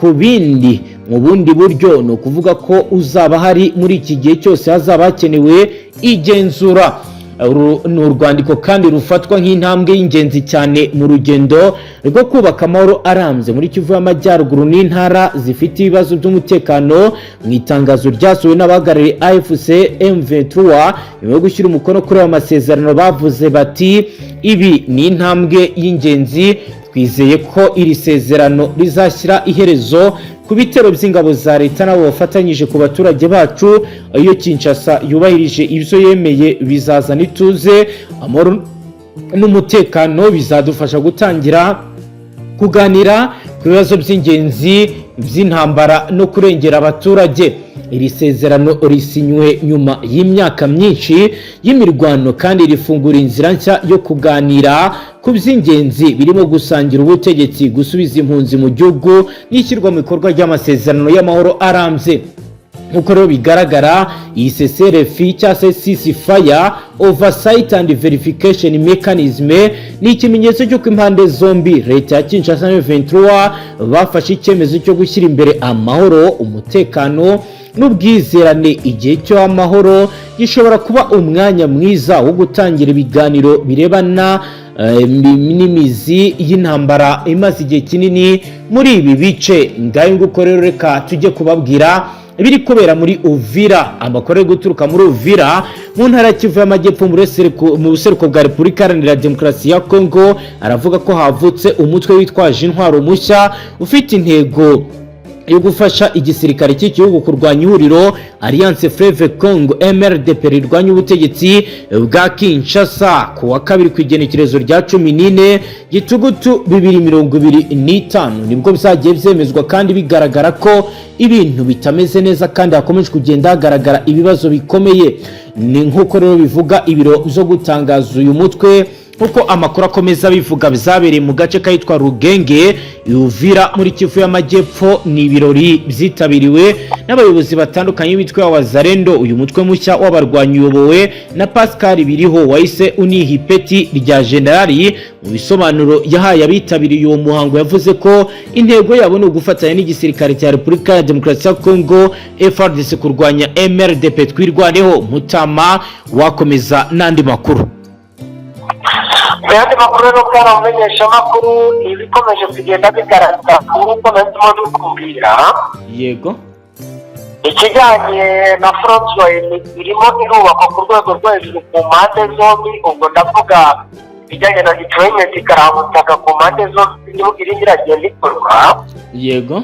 ku bindi mu bundi buryo. Ni ukuvuga ko uzaba hari muri iki gihe cyose hazaba hakenewe igenzura. Ni urwandiko kandi rufatwa nk'intambwe y'ingenzi cyane mu rugendo rwo kubaka amahoro arambye muri Kivu y'Amajyaruguru n'intara zifite ibibazo by'umutekano. Mu itangazo ryasohowe n'abahagarariye AFC M23 nyuma yo gushyira umukono kuri ayo masezerano, bavuze bati ibi ni intambwe y'ingenzi, twizeye ko iri sezerano rizashyira iherezo ku bitero by'ingabo za leta nabo bafatanyije ku baturage bacu. Iyo Kinshasa yubahirije ibyo yemeye bizazana ituze, amahoro n'umutekano. Bizadufasha gutangira kuganira ku bibazo by'ingenzi by'intambara no kurengera abaturage. Iri sezerano risinywe nyuma y'imyaka myinshi y'imirwano kandi rifungura inzira nshya yo kuganira ku by'ingenzi birimo gusangira ubutegetsi, gusubiza impunzi mu gihugu n'ishyirwa mu bikorwa ry'amasezerano y'amahoro arambye. Nk'uko rero bigaragara, iyi CCRF cyangwa se Ceasefire Oversight and Verification Mechanism ni ikimenyetso cy'uko impande zombi, leta ya Kinshasa na 23, bafashe icyemezo cyo gushyira imbere amahoro, umutekano n'ubwizerane. Igihe cyo amahoro gishobora kuba umwanya mwiza wo gutangira ibiganiro birebana n'imizi y'intambara imaze igihe kinini muri ibi bice. Ngayo nguko rero reka tujye kubabwira ibiri kubera muri Uvira. Amakuru yo guturuka muri Uvira mu ntara ya Kivu y'Amajyepfo mu buseruko bwa Repubulika Iharanira Demokarasi ya Kongo aravuga ko havutse umutwe witwaje intwaro mushya ufite intego yo gufasha igisirikare cy'igihugu kurwanya ihuriro Alliance Fleuve Congo MRDP rirwanya ubutegetsi bwa Kinshasa. Ku wa kabiri ku igenekerezo rya 14 Gitugutu 2025 nibwo byagiye byemezwa kandi bigaragara ko ibintu bitameze neza kandi hakomeje kugenda hagaragara ibibazo bikomeye. Ni nk'uko rero bivuga ibiro byo gutangaza uyu mutwe, kuko amakuru akomeza bivuga byabereye mu gace kayitwa Rugenge Uvira muri Kivu y'Amajyepfo. Ni ibirori byitabiriwe n'abayobozi batandukanye bitwa Wazarendo. Uyu mutwe mushya w'abarwanyi uyobowe na Pascal Biriho wahise uniha ipeti rya generali. Mu bisobanuro yahaye abitabiriye uwo muhango yavuze ko intego yabo ni ugufatanya n'igisirikare cya Repubulika ya Demokarasi ya Kongo FARDC kurwanya MRDP. Twirwaneho Mutama wakomeza n'andi makuru. Ayandi makuru rero bwaramenyesha amakuru ibikomeje kugenda bigaragara nk'uko nazimo dukubwira. Yego, ikijyanye na frontline irimo irubakwa ku rwego rwo hejuru ku mpande zombi. Ubwo ndavuga ibijyanye na deployment ikarahutaka ku mpande zombi irimo iragenda ikorwa. yego,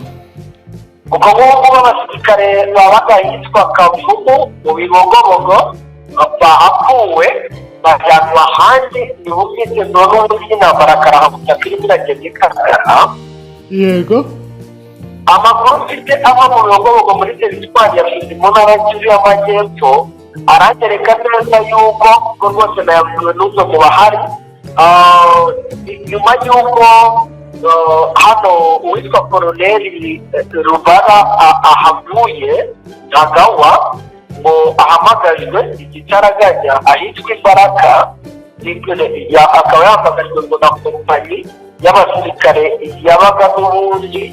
ubwo ngubu abasirikare babaga hitwa Kavumu mu Bibogobogo bahakuwe bajyanwa ahandi. ni bufite n'ubundi y'intambara karahutaka irimo iragenda igaragara. yego, amakuru mfite ava mu Bibogobogo muri teritwari ya Fizi mu ntara y'Kivu y'Amajyepfo aragereka neza yuko ubwo rwose nayabwiwe n'uzo mu bahari. nyuma y'uko hano uwitwa Koloneli Rubara ahavuye Ntagawa ngo ahamagajwe igitaraganya ahitwa Imbaraga, akaba yahamagajwe ngo na kompanyi y'abasirikare yabaga n'ubundi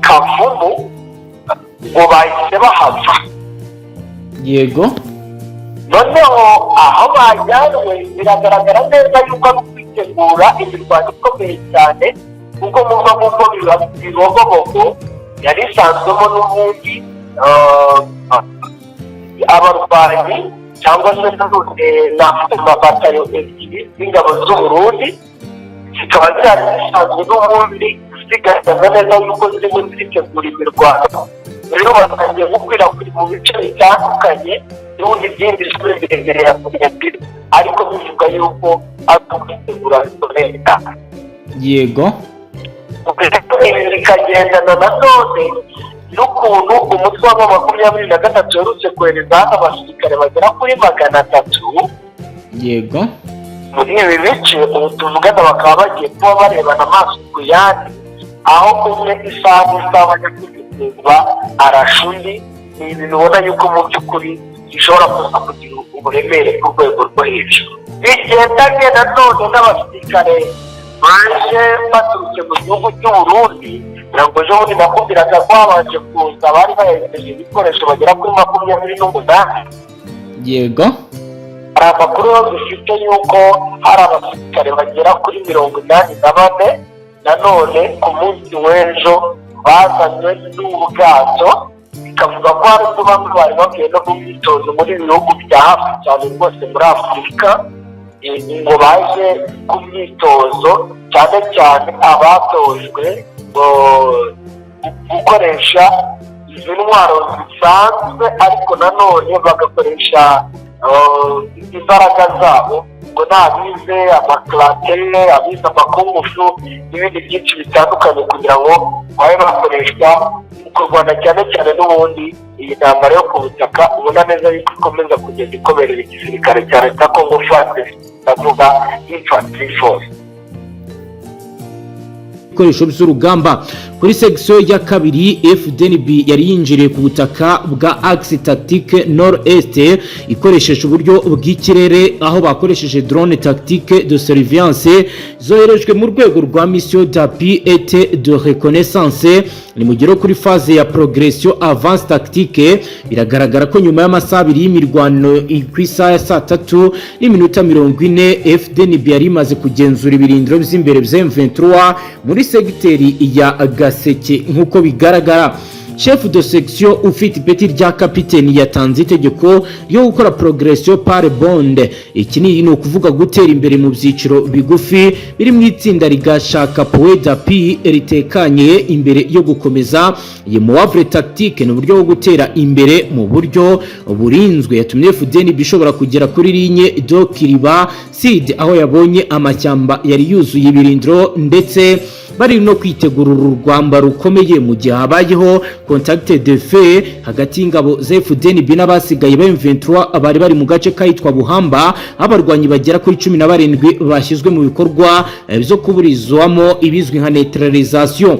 Kavumu, ngo bahise bahava. yego, noneho aho bajyanwe biragaragara neza yuko ari kwitegura imirwano ikomeye cyane, kuko muva nk'uko Bibogobogo yari isanzwemo n'ubundi abarwanyi cyangwa se n'amabatayo ebyiri z'ingabo z'Uburundi zikaba zari zisanzwe n'ubundi zigaragaza neza yuko zirimo ziritegura imirwano. Rero batangiye gukwirakwira mu bice bitandukanye n'ubundi byinshi birebire ya Fdnb, ariko bivuga yuko ari ukwitegura leta. Yego. Ibi bikagendana na none n'ukuntu umutwe wa 23 uherutse kohereza abasirikare bagera kuri 300. Yego. Muri ibi bice ubu tuvugana bakaba bagiye kuba barebana amaso ku yandi, aho umwe isaha nyakwitegurwa arashundi. Ni ibintu ubona yuko mu by'ukuri bishobora kuza kugira uburemere ku rwego rwo hejuru. Bigendanye na none n'abasirikare baje baturutse mu gihugu cy'Uburundi, ntabwo ejo bundi nakubwiraga ko habanje kuza bari baherekeje ibikoresho bagera kuri 28. Yego. Hari amakuru dufite yuko hari abasirikare bagera kuri 84 nanone ku munsi w'ejo bazanywe n'ubwato, bikavuga ko hari ubwo bamwe bari bagiye no mu myitozo muri bihugu bya hafi cyane rwose muri Afurika, ngo baje ku myitozo cyane cyane abatojwe gukoresha izi ntwaro zisanzwe, ariko nanone bagakoresha imbaraga zabo, ngo n'abize amaklatere, abize amakungufu n'ibindi byinshi bitandukanye kugira ngo babe bakoreshwa mu kurwana cyane cyane n'ubundi iyi ntambara yo ku butaka ubona neza yuko ikomeza kugenda ikomerera igisirikare cya leta Congo FARDC, ndavuga infantry force. Ibikoresho by'urugamba kuri section ya kabiri, Fdnb yari yinjiriye ku butaka bwa axe tactique nord-est ikoresheje uburyo bw'ikirere, aho bakoresheje drone tactique de surveillance zoherejwe mu rwego rwa mission d'appui et de reconnaissance. Ni mugero kuri phase ya progression avance tactique. Biragaragara ko nyuma y'amasaha 2 y'imirwano ku isaha ya 3:40 Fdnb yari imaze kugenzura ibirindiro by'imbere bya M23 muri segiteri ya Gaseke. Nkuko bigaragara, chef de section ufite ipeti rya kapiteni yatanze itegeko yo gukora progression par bonde. Iki ni ukuvuga gutera imbere mu byiciro bigufi biri mu itsinda rigashaka point d'appui ritekanye imbere yo gukomeza ye muavre tactique, no buryo bwo gutera imbere mu buryo burinzwe. Yatumye Fdnb bishobora kugera kuri ligne do Kiriba Sud, aho yabonye amashyamba yari yuzuye ibirindiro, ndetse bari no kwitegura urugamba rukomeye mu gihe habayeho contact de fait hagati y'ingabo za Fdnb n'abasigaye ba M23 bari bari mu gace kayitwa Buhamba. Abarwanyi bagera kuri 17 bashyizwe mu bikorwa byo kuburizwamo ibizwi nka neutralisation.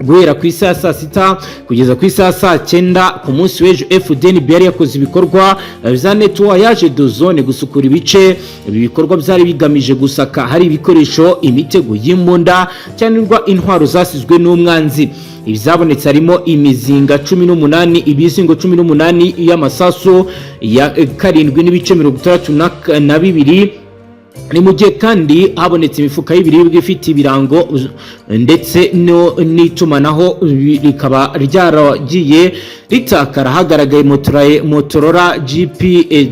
Guhera ku isaha saa 6 kugeza ku isaha saa 9 ku munsi w'ejo, Fdnb yari yakoze ibikorwa bya nettoyage de zone, gusukura ibice. Ibi bikorwa byari bigamije gusaka hari ibikoresho, imitego y'imbunda cyanirwa intwaro zasizwe n'umwanzi. Ibizabonetse harimo imizinga 18, ibizingo 18 y'amasaso ya 7.62. Ni mu gihe kandi habonetse imifuka y'ibiribwa ifite ibirango ndetse n'itumanaho rikaba ryaragiye ritakara. Hagaragaye Motorola GP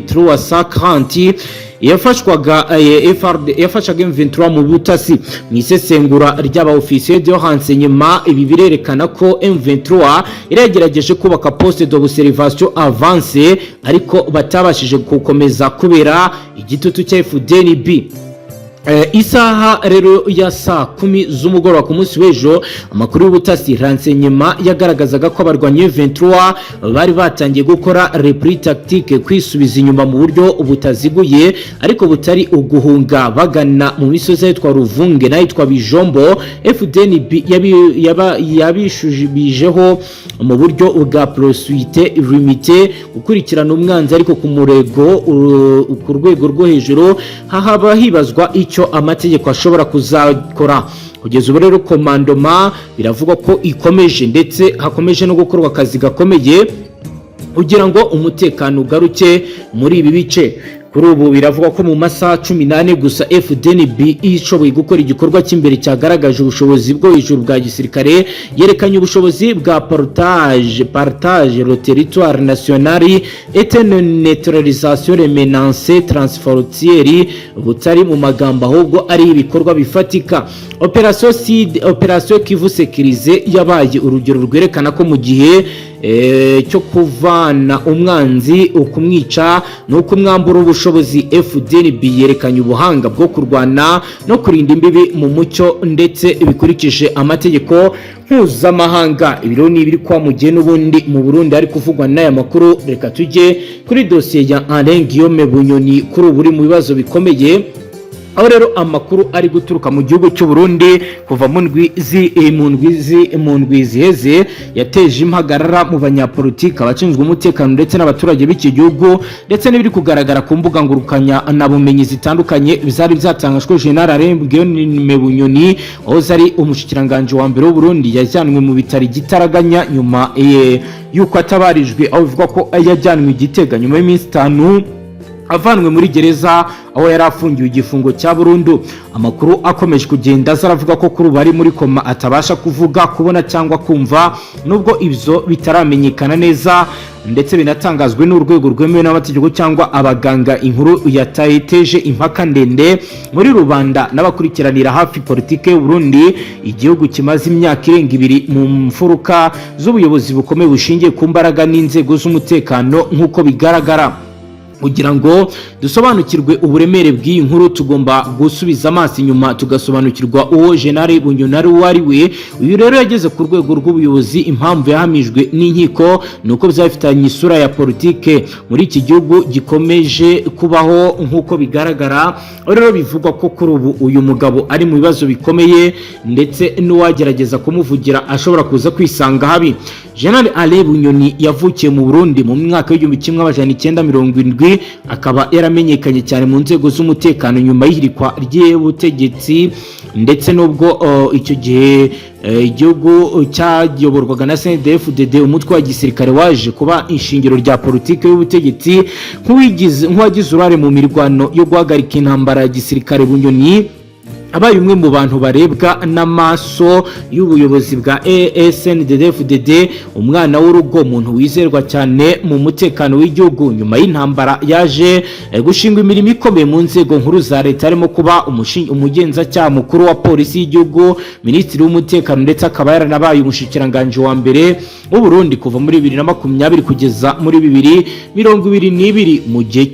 340 yafashwaga M23 mu butasi. Mu isesengura ry'aba officier de renseignement, ibi birerekana ko M23 iragerageje kubaka poste d'observation avance, ariko batabashije gukomeza kubera igitutu cya Fdnb. Isaha rero ya saa 10 z'umugoroba ku munsi w'ejo, amakuru y'ubutasi renseignement yagaragazaga ko abarwanyi 23 bari batangiye gukora repli tactique, kwisubiza inyuma mu buryo butaziguye ariko butari uguhunga, bagana mu misozi yitwa Ruvunge n'ayitwa Bijombo. Fdnb yabishujibijeho mu buryo bwa prosuite limité, gukurikirana umwanzi ariko ku murego ku rwego rwo hejuru. Hahaba hibazwa icyo amategeko ashobora kuzakora. Kugeza ubu rero komandoma biravuga ko ikomeje, ndetse hakomeje no gukorwa akazi gakomeye kugira ngo umutekano ugaruke muri ibi bice. kuri ubu biravugwa ko mu masaha 18 gusa Fdnb ishoboye gukora igikorwa cy'imbere cyagaragaje ubushobozi bwo hejuru bwa gisirikare, yerekanye ubushobozi bwa partage le territoire national et une neutralisation remenance transfrontière, butari mu magambo ahubwo ari ibikorwa bifatika. Operation Kivu Sécurisé yabaye urugero rwerekana ko mu gihe cyo kuvana umwanzi ukumwica no kumwambura ubushobozi, Fdnb yerekanye ubuhanga bwo kurwana no kurinda imbibi mu mucyo ndetse bikurikije amategeko mpuzamahanga. Ibiro ni biri kwa mugiye n'ubundi mu Burundi ari kuvugwa n'aya makuru. Reka tujye kuri dossier ya Alain Guillaume Bunyoni kuri ubu mu bibazo bikomeye, aho rero amakuru ari guturuka mu gihugu cy'u Burundi kuva mu ndwi ziheze yateje impagarara mu banyapolitiki, abashinzwe umutekano ndetse n'abaturage b'iki gihugu, ndetse n'ibiri kugaragara ku mbuga ngurukanya na bumenyi zitandukanye bizari byatangajwe General Alain Guillaume Bunyoni aho zari umushikiranganje wa mbere w'u Burundi yajyanwe mu bitari gitaraganya nyuma yuko atabarijwe, aho bivuga ko yajyanwe igitega nyuma y'iminsi 5 avanwe muri gereza aho yari afungiwe igifungo cya burundu. Amakuru akomeje kugenda zaravuga ko kuri bari muri koma atabasha kuvuga, kubona cyangwa kumva, nubwo ibyo bitaramenyekana neza ndetse binatangazwe n'urwego rwemewe n'amategeko cyangwa abaganga. Inkuru yatayeteje impaka ndende muri rubanda n'abakurikiranira hafi politike y'u Burundi, igihugu kimaze imyaka irenga 2 mu mfuruka z'ubuyobozi bukomeye bushingiye ku mbaraga n'inzego z'umutekano. Nk'uko bigaragara, kugira ngo dusobanukirwe uburemere bw'iyi nkuru tugomba gusubiza amaso inyuma tugasobanukirwa uwo General Bunyoni wari we. Uyu rero yageze ku rwego rw'ubuyobozi, impamvu yahamijwe n'inkiko nuko byafitanye isura ya politike muri iki gihugu gikomeje kubaho nk'uko bigaragara. Rero bivugwa ko kuri ubu uyu mugabo ari mu bibazo bikomeye ndetse n'uwagerageza kumuvugira ashobora kuza kwisanga habi. General Alain Bunyoni yavukiye mu Burundi mu mwaka w'1970, akaba yaramenyekanye cyane mu nzego z'umutekano nyuma y'ihirikwa ry'ubutegetsi, ndetse nubwo icyo gihe igihugu cyayoborwaga na CNDD-FDD, umutwe wa gisirikare waje kuba ishingiro rya politike y'ubutegetsi. Nk'uwagize uruhare mu mirwano yo guhagarika intambara ya gisirikare, Bunyoni abaye umwe mu bantu barebwa n'amaso y'ubuyobozi bwa CNDD-FDD, umwana w'urugo, umuntu wizerwa cyane mu mutekano w'igihugu. Nyuma y'intambara yaje gushingwa imirimo ikomeye mu nzego nkuru za leta, harimo kuba umugenzacyaha mukuru wa polisi y'igihugu, minisitiri w'umutekano, ndetse akaba yaranabaye umushikiranganje wa mbere w'u Burundi kuva muri 2020 kugeza muri 2022. Mu gihe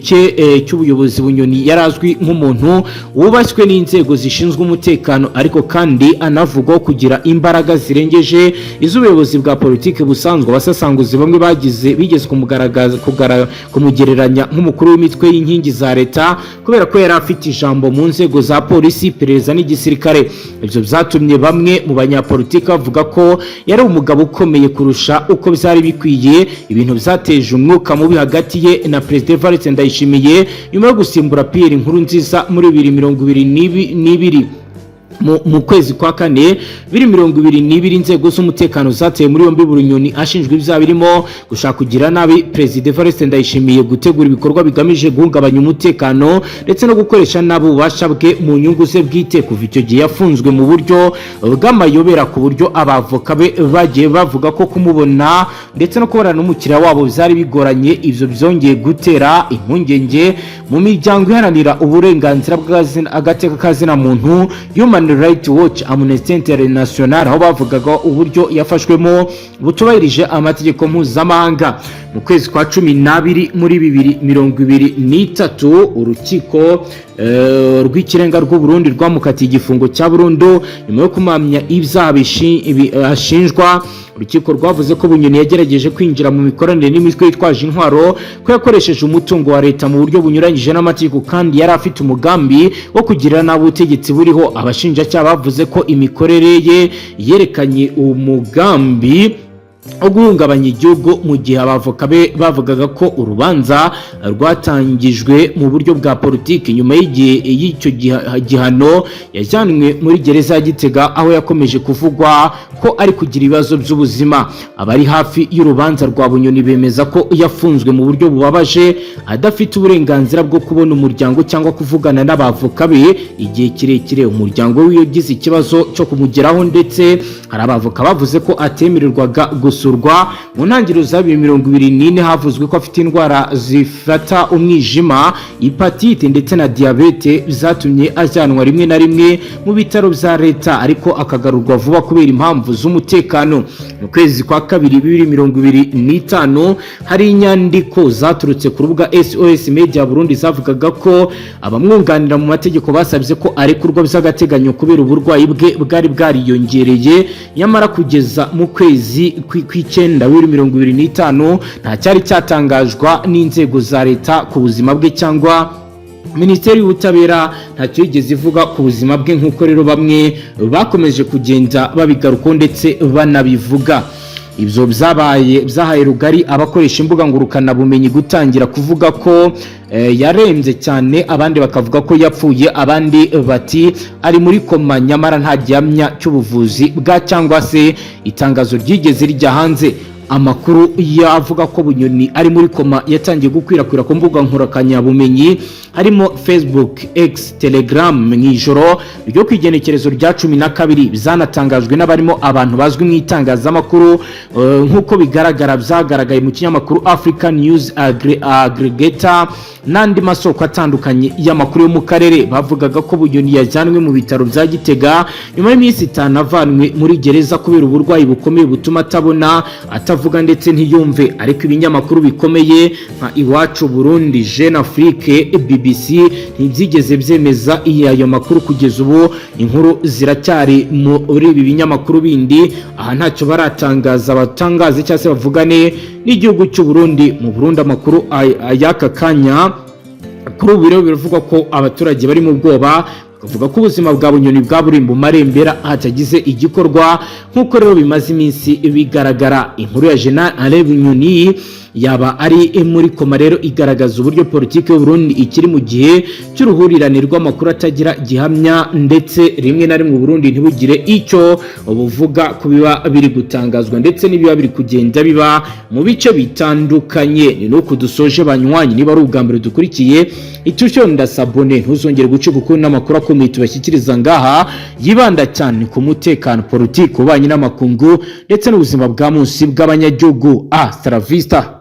cy'ubuyobozi, Bunyoni yarazwi nk'umuntu wubashywe n'inzego zishinzwe umutekano, ariko kandi anavugwa kugira imbaraga zirengeje iz'ubuyobozi bwa politike busanzwe. Abasasanguzi bamwe bigeze kumugereranya nk'umukuru w'imitwe y'inkingi za leta kubera ko yari afite ijambo mu nzego za polisi, iperereza n'igisirikare. Ibyo byatumye bamwe mu banyapolitike bavuga ko yari umugabo ukomeye kurusha uko byari bikwiye. Ibintu byateje umwuka mubi hagati ye na President Evariste Ndayishimiye nyuma yo gusimbura Pierre Nkurunziza muri 2022. Mu kwezi kwa kane 2022, inzego z'umutekano zateye muri yombi Bunyoni ashinjwa ibyaha birimo gushaka kugira nabi President Evariste Ndayishimiye, gutegura ibikorwa bigamije guhungabanya umutekano, ndetse no gukoresha nabi ububasha bwe mu nyungu ze bwite. Kuva icyo gihe yafunzwe mu buryo bw'amayobera, ku buryo abavoka be bagiye bavuga ko kumubona ndetse no kubana n'umukiriya wabo byari bigoranye. Ibyo byongeye gutera impungenge mu miryango iharanira uburenganzira bw'agateka kazina muntu, Human Rights Watch, Amnesty International, aho bavugaga uburyo yafashwemo butubahirije amategeko mpuzamahanga. Mu kwezi kwa 12 muri 2023, urukiko rw'ikirenga rw'u Burundi rwamukatiye igifungo cya burundu nyuma yo kumamya ibyaha ashinjwa. Urukiko rwavuze ko Bunyoni yagerageje kwinjira mu mikoranire n'imitwe yitwaje intwaro, ko yakoresheje umutungo wa leta mu buryo bunyuranyije n'amategeko, kandi yari afite umugambi wo kugira nabi ubutegetsi buriho. Abashinjacyaha bavuze ko imikorere ye yerekanye umugambi guhungabanya igihugu mu gihe abavoka be bavugaga ko urubanza rwatangijwe mu buryo bwa politiki nyuma y'icyo gihano yajyanwe muri gereza ya Gitega aho yakomeje kuvugwa ko ari kugira ibibazo by'ubuzima. Abari hafi y'urubanza rwa Bunyoni bemeza ko yafunzwe mu buryo bubabaje adafite uburenganzira bwo kubona umuryango cyangwa kuvugana n'abavoka be igihe kirekire. Umuryango we yagize ikibazo cyo kumugeraho ndetse hari abavoka bavuze ko atemererwaga gusurwa. Mu ntangiriro za 2024 havuzwe ko afite indwara zifata umwijima, hepatite ndetse na diabete zatumye ajyanwa rimwe na rimwe mu bitaro bya leta ariko akagarurwa vuba kubera impamvu z'umutekano. Mu kwezi kwa kabiri 2025 hari inyandiko zaturutse ku rubuga SOS Media Burundi zavugaga ko abamwunganira mu mategeko basabye ko arekurwa by'agateganyo kubera uburwayi bwe bwari bwariyongereye. Nyamara kugeza mu kwezi kw'icyenda 2025 nta cyari cyatangazwa n'inzego za leta ku buzima bwe cyangwa Minisiteri y'Ubutabera ntacyo yigeze ivuga ku buzima bwe nk'uko rero bamwe bakomeje kugenda babigaruka ndetse banabivuga. Ibyo byahaye rugari abakoresha imbuga ngurukana bumenyi gutangira kuvuga ko yarembye cyane, abandi bakavuga ko yapfuye, abandi bati ari muri koma, nyamara nta gihamya cy'ubuvuzi bwa cyangwa se itangazo ryigeze rijya hanze. Amakuru yavuga ko Bunyoni ari muri koma yatangiye gukwirakwira ku mbuga nkoranyambaga harimo Facebook, X, Telegram mu ijoro ryo kwigenekerezo rya 12 bizanatangajwe n'abarimo abantu bazwi mu itangazamakuru nk'uko bigaragara byagaragaye mu kinyamakuru African News Aggregator n'andi masoko atandukanye y'amakuru yo mu karere. Bavugaga ko Bunyoni yajyanwe mu bitaro bya Gitega nyuma y'iminsi 5 avanwe muri gereza kubera uburwayi bukomeye butuma atabona, atavuga ndetse ntiyumve. Ariko ibinyamakuru bikomeye nka Iwacu Burundi, Jeune Afrique, BBC ntibyigeze byemeza ayo makuru kugeza ubu. Inkuru ziracyari muri ibi binyamakuru bindi, aha ntacyo baratangaza batangaze cyangwa se bavugane n'igihugu cy'u Burundi. Mu Burundi amakuru y'aka kanya kuri ubu rero biravuga ko abaturage bari mu bwoba, bavuga ko ubuzima bwa Bunyoni bwaburi mu marembera hatagize igikorwa nk'uko rero bimaze iminsi bigaragara. Inkuru ya General Bunyoni yaba ari muri koma rero igaragaza uburyo politiki y'u Burundi ikiri mu gihe cy'uruhurirane rw'amakuru atagira gihamya ndetse rimwe na rimwe Burundi ntibugire icyo buvuga kubiba biri gutangazwa ndetse n'ibiba biri kugenda biba mu bice bitandukanye. Ni nuko dusoje banywanyi, niba ari ubwa mbere dukurikiye itusho ndasabone ntuzongere guca gukunda n'amakuru akomeye tubashyikiriza ngaha yibanda cyane ku mutekano, politiki, ububanyi n'amakungu ndetse n'ubuzima bwa munsi bw'abanyagihugu. Hasta la vista.